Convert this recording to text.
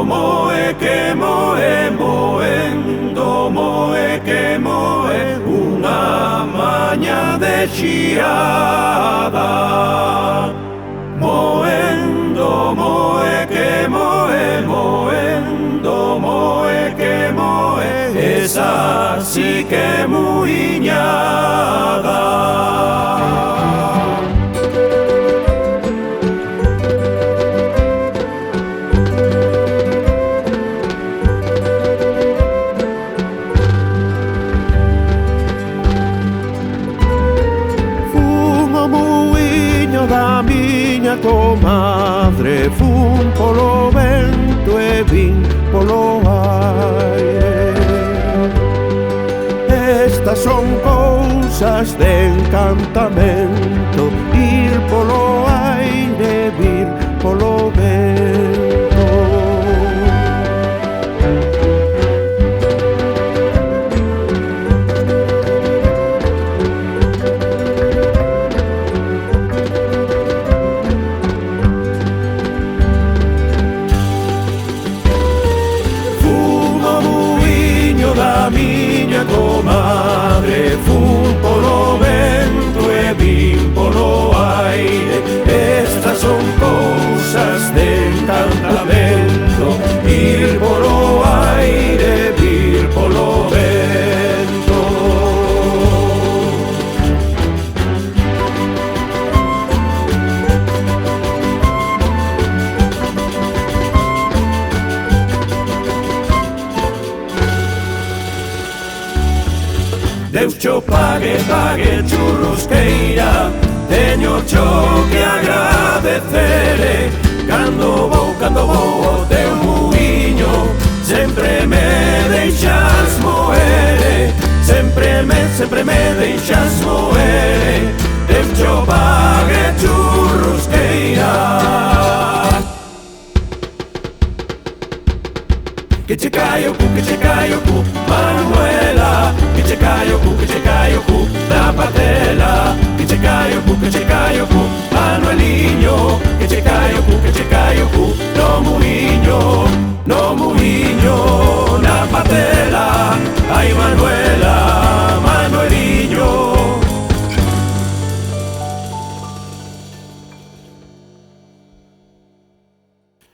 moe que moe, moendo moe que moe, unha maña de xiada. Moendo moe que moe, moendo moe que moe, esa sí que muiñada. Da miña comadre fun polo vento e vin polo aire. Estas son cousas de encantamento, ir polo aire, vir polo vento. Da miña comadre fun polo vento e vin polo aire. Estas son cousas de encantamento, ir polo aire, vir polo vento. Deus cho pague, pague churrusqueira, teño cho que agradecere. Cando vou ao teu muiño, sempre me deixas moere, sempre me deixas moere. Deus cho pague churrusqueira. Que che caio cu, Manuela, que che caio cu, da patela, que che caio cu, Manueliño, que che caio cu, no muiño, no muiño.